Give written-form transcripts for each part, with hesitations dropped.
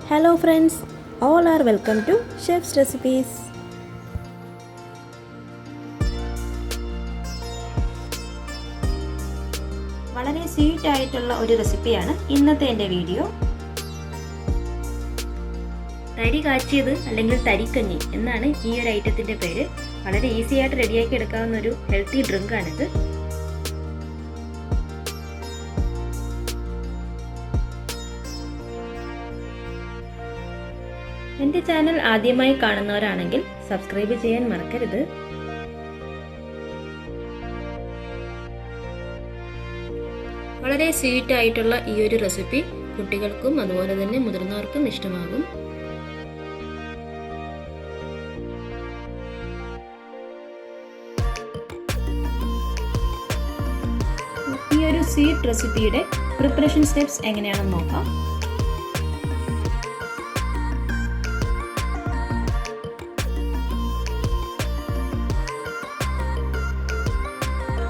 Hello friends, all are welcome to Chef's Recipes. വളരെ sweet ആയിട്ടുള്ള ഒരു റെസിപ്പിയാണ് ഇന്നത്തെ എൻ്റെ വീഡിയോ. തരി കാച്ചിയത് അല്ലെങ്കിൽ തരിക്കഞ്ഞി എന്നാണ് ഈ ഒരു ഐറ്റത്തിൻ്റെ പേര്. വളരെ ഈസി ആയിട്ട് റെഡിയാക്കി എടുക്കാവുന്ന ഒരു ഹെൽത്തി ഡ്രിങ്ക് ആണിത്. എൻ്റെ ചാനൽ ആദ്യമായി കാണുന്നവരാണെങ്കിൽ സബ്സ്ക്രൈബ് ചെയ്യാൻ മറക്കരുത്. വളരെ സ്വീറ്റ് ആയിട്ടുള്ള ഈ ഒരു റെസിപ്പി കുട്ടികൾക്കും അതുപോലെ തന്നെ മുതിർന്നവർക്കും ഇഷ്ടമാകും. ഈ ഒരു സ്വീറ്റ് റെസിപ്പിയുടെ പ്രിപ്പറേഷൻ സ്റ്റെപ്സ് എങ്ങനെയാണെന്ന് നോക്കാം.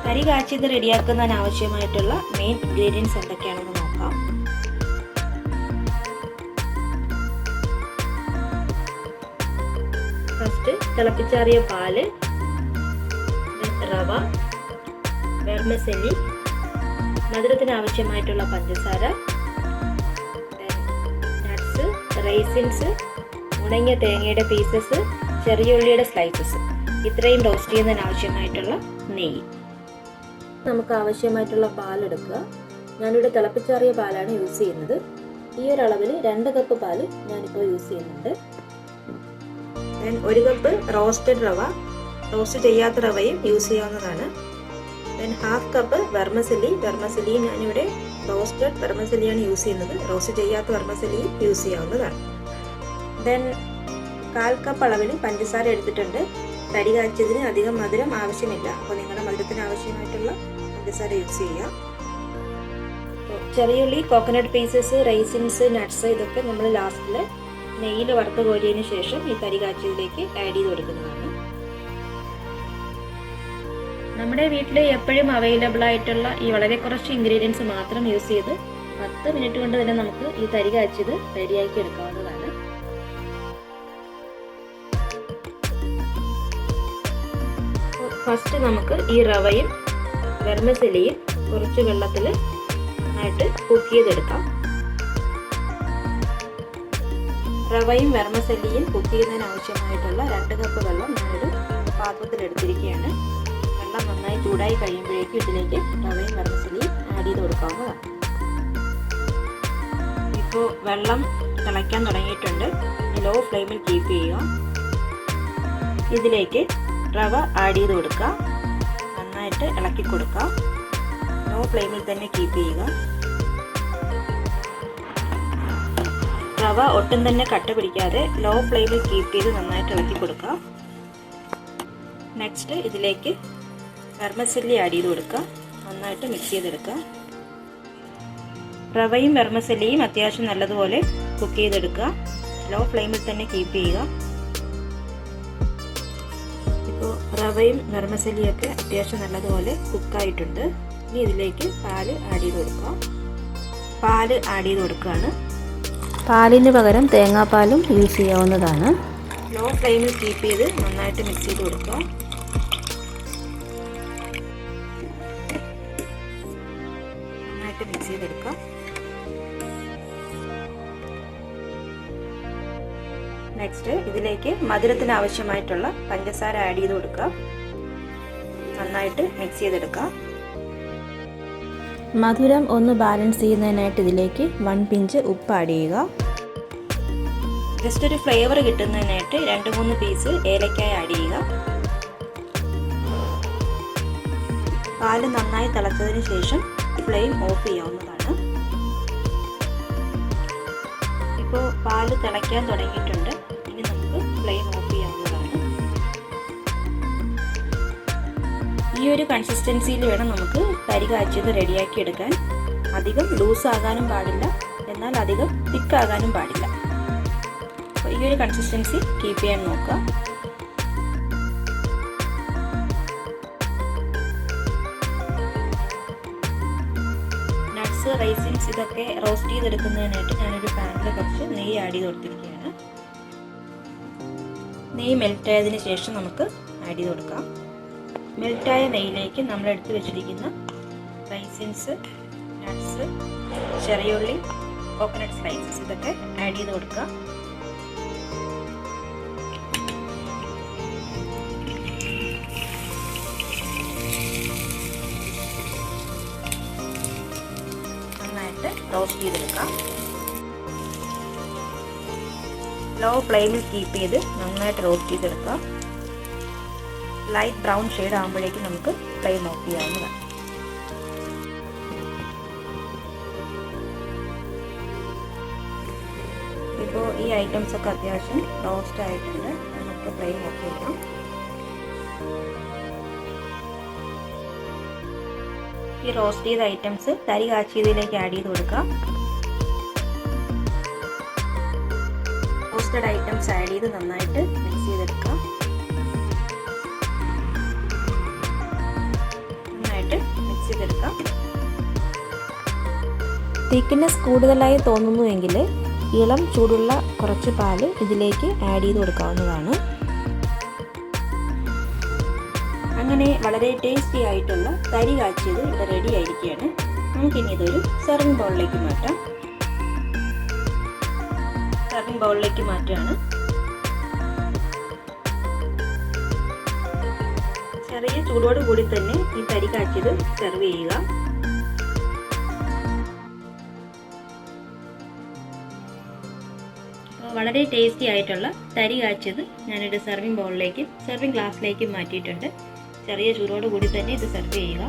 തരി കാച്ചിയത് റെഡിയാക്കുന്നതിന് ആവശ്യമായിട്ടുള്ള മെയിൻ ഇൻഗ്രീഡിയൻസ് എന്തൊക്കെയാണെന്ന് നോക്കാം. ഫസ്റ്റ് തിളപ്പിച്ചാറിയ പാല്, റവ, വെർമിസെല്ലി, മധുരത്തിന് ആവശ്യമായിട്ടുള്ള പഞ്ചസാര, നട്ട്സ്, റൈസിൻസ്, ഉണങ്ങിയ തേങ്ങയുടെ പീസസ്, ചെറിയ ഉള്ളിയുടെ സ്ലൈസസ്, ഇത്രയും റോസ്റ്റ് ചെയ്യുന്നതിന് ആവശ്യമായിട്ടുള്ള നെയ്യ്. നമുക്ക് ആവശ്യമായിട്ടുള്ള പാലെടുക്കുക. ഞാനിവിടെ തിളപ്പിച്ചാറിയ പാലാണ് യൂസ് ചെയ്യുന്നത്. ഈ ഒരു അളവിൽ 2 കപ്പ് പാല് ഞാനിപ്പോൾ യൂസ് ചെയ്യുന്നുണ്ട്. ദെൻ 1 കപ്പ് റോസ്റ്റഡ് റവ, റോസ്റ്റ് ചെയ്യാത്ത റവയും യൂസ് ചെയ്യാവുന്നതാണ്. ദെൻ 1/2 കപ്പ് വെർമസെല്ലി ഞാനിവിടെ റോസ്റ്റഡ് വെർമസെല്ലിയാണ് യൂസ് ചെയ്യുന്നത്. റോസ്റ്റ് ചെയ്യാത്ത വെർമസെല്ലിയും യൂസ് ചെയ്യാവുന്നതാണ്. ദെൻ 1/4 കപ്പ് അളവിൽ പഞ്ചസാര എടുത്തിട്ടുണ്ട്. തരി കാച്ചിയതിന് അധികം മധുരം ആവശ്യമില്ല, അപ്പോൾ നിങ്ങളുടെ മധുരത്തിന് ആവശ്യമായിട്ടുള്ള പഞ്ചസാര യൂസ് ചെയ്യുക. ചെറിയുള്ളി, കോക്കനട്ട് പീസസ്, റൈസിൻസ്, നട്ട്സ് ഇതൊക്കെ നമ്മൾ ലാസ്റ്റിൽ നെയ്യിൽ വറുത്ത് കോരിയതിന് ശേഷം ഈ തരി കാച്ചിയതിലേക്ക് ആഡ് ചെയ്ത് കൊടുക്കുന്നതാണ്. നമ്മുടെ വീട്ടിൽ എപ്പോഴും അവൈലബിൾ ആയിട്ടുള്ള ഈ വളരെ കുറച്ച് ഇൻഗ്രീഡിയൻസ് മാത്രം യൂസ് ചെയ്ത് 10 മിനിറ്റ് കൊണ്ട് തന്നെ നമുക്ക് ഈ തരി കാച്ചിയത് റെഡിയാക്കി എടുക്കാവുന്നതാണ്. ഫസ്റ്റ് നമുക്ക് ഈ റവയും വെർമിസെല്ലിയും കുറച്ച് വെള്ളത്തിൽ നന്നായിട്ട് കുക്ക് ചെയ്തെടുക്കാം. റവയും വെർമിസെല്ലിയും കുക്ക് ചെയ്യുന്നതിന് ആവശ്യമായിട്ടുള്ള 2 കപ്പ് വെള്ളം ഞാനൊരു പാത്രത്തിൽ എടുത്തിരിക്കുകയാണ്. വെള്ളം നന്നായി ചൂടായി കഴിയുമ്പോഴേക്കും ഇതിലേക്ക് റവയും വെർമിസെല്ലിയും ആഡ് ചെയ്ത് കൊടുക്കാവുന്നതാണ്. ഇപ്പോൾ വെള്ളം തിളയ്ക്കാൻ തുടങ്ങിയിട്ടുണ്ട്. ലോ ഫ്ലെയിമിൽ കീപ്പ് ചെയ്യുക. ഇതിലേക്ക് റവ ആഡ് ചെയ്ത് കൊടുക്കുക. നന്നായിട്ട് ഇളക്കി കൊടുക്കുക. ലോ ഫ്ലെയിമിൽ തന്നെ കീപ്പ് ചെയ്യുക. റവ ഒട്ടും തന്നെ കട്ട പിടിക്കാതെ ലോ ഫ്ലെയിമിൽ കീപ്പ് ചെയ്ത് നന്നായിട്ട് ഇളക്കി കൊടുക്കുക. നെക്സ്റ്റ് ഇതിലേക്ക് വെർമിസെല്ലി ആഡ് ചെയ്ത് കൊടുക്കുക. നന്നായിട്ട് മിക്സ് ചെയ്തെടുക്കുക. റവയും വെർമിസെല്ലിയും അത്യാവശ്യം നല്ലതുപോലെ കുക്ക് ചെയ്തെടുക്കുക. ലോ ഫ്ലെയിമിൽ തന്നെ കീപ്പ് ചെയ്യുക. ഇപ്പോൾ റവയും വെർമിസെല്ലിയൊക്കെ അത്യാവശ്യം നല്ലതുപോലെ കുക്കായിട്ടുണ്ട്. ഇനി ഇതിലേക്ക് പാല് ആഡ് ചെയ്ത് കൊടുക്കുക. പാല് ആഡ് ചെയ്ത് കൊടുക്കുകയാണ്. പാലിന് പകരം തേങ്ങാപ്പാലും യൂസ് ചെയ്യാവുന്നതാണ്. ലോ ഫ്ലെയിമിൽ കീപ്പ് ചെയ്ത് നന്നായിട്ട് മിക്സ് ചെയ്ത് കൊടുക്കുക. നന്നായിട്ട് മിക്സ് ചെയ്തെടുക്കുക. നെക്സ്റ്റ് ഇതിലേക്ക് മധുരത്തിന് ആവശ്യമായിട്ടുള്ള പഞ്ചസാര ആഡ് ചെയ്ത് കൊടുക്കുക. നന്നായിട്ട് മിക്സ് ചെയ്തെടുക്കുക. മധുരം ഒന്ന് ബാലൻസ് ചെയ്യുന്നതിനായിട്ട് ഇതിലേക്ക് 1 പിഞ്ച് ഉപ്പ് ആഡ് ചെയ്യുക. ജസ്റ്റ് ഒരു ഫ്ലേവർ കിട്ടുന്നതിനായിട്ട് 2-3 പീസ് ഏലക്കായ ആഡ് ചെയ്യുക. പാല് നന്നായി തിളച്ചതിന് ശേഷം ഫ്ലെയിം ഓഫ് ചെയ്യാവുന്നതാണ്. ഇപ്പോൾ പാല് തിളയ്ക്കാൻ തുടങ്ങിയിട്ടുണ്ട്. ഇനി നമുക്ക് ഫ്ലെയിം ഓഫ് ചെയ്യാവുന്നതാണ്. ഈ ഒരു കൺസിസ്റ്റൻസിയിൽ വേണം നമുക്ക് തരി കാച്ചിയത് റെഡിയാക്കി എടുക്കാൻ. അധികം ലൂസ് ആകാനും പാടില്ല, എന്നാൽ അധികം തിക്ക് ആകാനും പാടില്ല. അപ്പോൾ ഈ ഒരു കൺസിസ്റ്റൻസി കീപ്പ് ചെയ്യാൻ നോക്കുക. നട്ട്സ്, റൈസിൻസ് ഇതൊക്കെ റോസ്റ്റ് ചെയ്തെടുക്കുന്നതിനായിട്ട് ഞാനൊരു പാനിൽ കുറച്ച് നെയ്യ് ആഡ് ചെയ്ത് കൊടുത്തിരിക്കുകയാണ്. നെയ്യ് മെൽറ്റായതിന് ശേഷം നമുക്ക് ആഡ് ചെയ്ത് കൊടുക്കാം. മെൽറ്റായ നെയ്യിലേക്ക് നമ്മൾ എടുത്തു വെച്ചിരിക്കുന്ന റൈസിൻസ്, നട്ട്സ്, ചെറിയുള്ളി, കോക്കനട്ട് സ്ലൈസസ് ഇതൊക്കെ ആഡ് ചെയ്ത് കൊടുക്കാം. നന്നായിട്ട് റോസ്റ്റ് ചെയ്തെടുക്കാം. ലോ ഫ്ലെയിമിൽ കീപ്പ് ചെയ്ത് നന്നായിട്ട് റോസ്റ്റ് ചെയ്തെടുക്കാം. ലൈറ്റ് ബ്രൗൺ ഷെയ്ഡ് ആകുമ്പോഴേക്കും നമുക്ക് ഫ്ലെയിം ഓഫ് ചെയ്യാവുന്നതാണ്. ഇപ്പോൾ ഈ ഐറ്റംസ് ഒക്കെ അത്യാവശ്യം റോസ്റ്റ് ആയിട്ടുണ്ട്. നമുക്ക് ഫ്ലെയിം ഓഫ് ചെയ്യാം. ഈ റോസ്റ്റ് ചെയ്ത ഐറ്റംസ് തരി കാച്ചിയതിലേക്ക് ആഡ് ചെയ്ത് കൊടുക്കാം. റോസ്റ്റഡ് ഐറ്റംസ് ആഡ് ചെയ്ത് നന്നായിട്ട് മിക്സ് ചെയ്തെടുക്കാം. നന്നായിട്ട് മിക്സ് ചെയ്തെടുക്കാം. തിക്നെസ് കൂടുതലായി തോന്നുന്നുവെങ്കിൽ ഇളം ചൂടുള്ള കുറച്ച് പാല് ഇതിലേക്ക് ആഡ് ചെയ്ത് കൊടുക്കാവുന്നതാണ്. അങ്ങനെ വളരെ ടേസ്റ്റി ആയിട്ടുള്ള തരി കാച്ചിയത് ഇവിടെ റെഡി ആയിരിക്കുകയാണ്. നമുക്കിനി ഇതൊരു സെർവിങ് ബൗളിലേക്ക് മാറ്റാം. സെർവിങ് ബൗളിലേക്ക് മാറ്റുകയാണ്. ചെറിയ ചൂടോട് കൂടി തന്നെ ഈ തരി കാച്ചിയത് സെർവ് ചെയ്യുക. വളരെ ടേസ്റ്റി ആയിട്ടുള്ള തരി കാച്ചിയത് ഞാനൊരു സെർവിങ് ബൗളിലേക്ക്, സെർവിങ് ഗ്ലാസ്സിലേക്ക് മാറ്റിയിട്ടുണ്ട്. ചെറിയ ചൂടോട് കൂടി തന്നെ ഇത് സെർവ് ചെയ്യുക.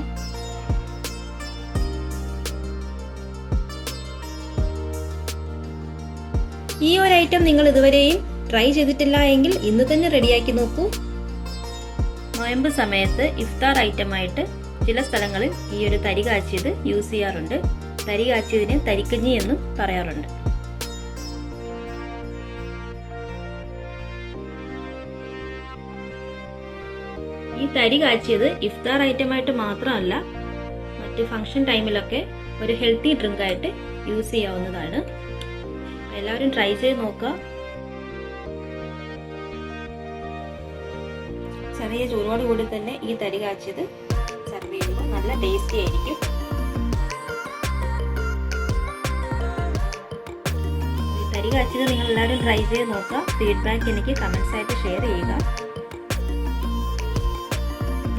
ഈ ഒരു ഐറ്റം നിങ്ങൾ ഇതുവരെയും ട്രൈ ചെയ്തിട്ടില്ല എങ്കിൽ ഇന്ന് തന്നെ റെഡിയാക്കി നോക്കൂ. നോയമ്പ് സമയത്ത് ഇഫ്താർ ഐറ്റമായിട്ട് ചില സ്ഥലങ്ങളിൽ ഈ ഒരു തരി കാച്ചിയത് യൂസ് ചെയ്യാറുണ്ട്. തരി കാച്ചിയതിന് തരിക്കഞ്ഞി എന്നും പറയാറുണ്ട്. ഈ തരി കാച്ചിയത് ഇഫ്താർ ഐറ്റമായിട്ട് മാത്രമല്ല, മറ്റ് ഫംഗ്ഷൻ ടൈമിലൊക്കെ ഒരു ഹെൽത്തി ഡ്രിങ്ക് ആയിട്ട് യൂസ് ചെയ്യാവുന്നതാണ്. എല്ലാവരും ട്രൈ ചെയ്ത് നോക്കുക. ചെറിയ ചൂടോട് കൂടി തന്നെ ഈ തരി കാച്ചിയത് സെർവ് ചെയ്യുമ്പോൾ നല്ല ടേസ്റ്റി ആയിരിക്കും. ഈ തരി കാച്ചിയത് നിങ്ങൾ എല്ലാവരും ട്രൈ ചെയ്ത് നോക്കുക. ഫീഡ്ബാക്ക് എനിക്ക് കമൻസ് ആയിട്ട് ഷെയർ ചെയ്യുക.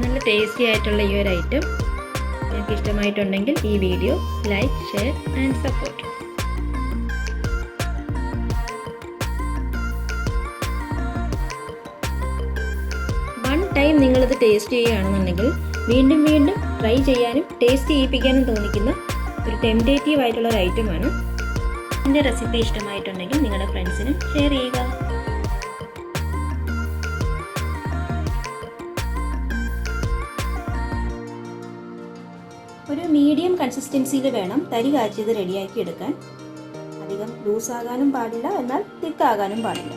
നല്ല ടേസ്റ്റി ആയിട്ടുള്ള ഈ ഒരു ഐറ്റം നിങ്ങൾക്ക് ഇഷ്ടമായിട്ടുണ്ടെങ്കിൽ ഈ video like, share and support. One time നിങ്ങളിത് ടേസ്റ്റ് ചെയ്യുകയാണെന്നുണ്ടെങ്കിൽ വീണ്ടും വീണ്ടും ട്രൈ ചെയ്യാനും ടേസ്റ്റ് ചെയ്യിപ്പിക്കാനും തോന്നിക്കുന്ന ഒരു ടെംപ്റ്റേറ്റീവ് ആയിട്ടുള്ള ഒരു ഐറ്റമാണ്. എൻ്റെ റെസിപ്പി ഇഷ്ടമായിട്ടുണ്ടെങ്കിൽ നിങ്ങളുടെ ഫ്രണ്ട്സിനും ഷെയർ ചെയ്യുക. ഒരു മീഡിയം കൺസിസ്റ്റൻസിയിൽ വേണം തരി കാച്ചിയത് റെഡിയാക്കി എടുക്കാൻ. അധികം ലൂസാകാനും പാടില്ല, എന്നാൽ തിക്കാകാനും പാടില്ല.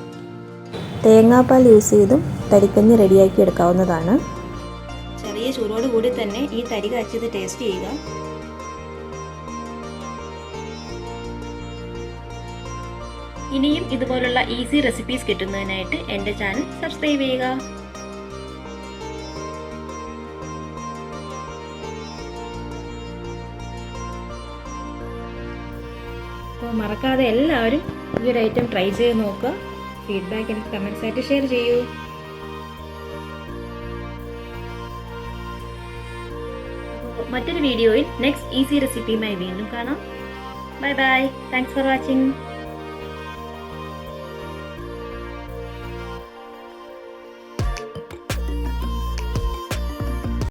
തേങ്ങാപ്പാൽ യൂസ് ചെയ്തും തരിക്കഞ്ഞി റെഡിയാക്കി എടുക്കാവുന്നതാണ്. ചെറിയ ചൂടോട് കൂടി തന്നെ ഈ തരി കാച്ചിയത് ടേസ്റ്റ് ചെയ്യുക. ഇനിയും ഇതുപോലുള്ള ഈസി റെസിപ്പീസ് കിട്ടുന്നതിനായിട്ട് എൻ്റെ ചാനൽ സബ്സ്ക്രൈബ് ചെയ്യുക. അപ്പോൾ മറക്കാതെ എല്ലാവരും ഈ ഒരു ഐറ്റം ട്രൈ ചെയ്ത് നോക്കുക. ഫീഡ്ബാക്ക് എനിക്ക് കമൻസ് ആയിട്ട് ഷെയർ ചെയ്യൂ. മറ്റൊരു വീഡിയോയിൽ നെക്സ്റ്റ് ഈസി റെസിപ്പിയുമായി വീണ്ടും കാണാം. Bye bye. Thanks for watching.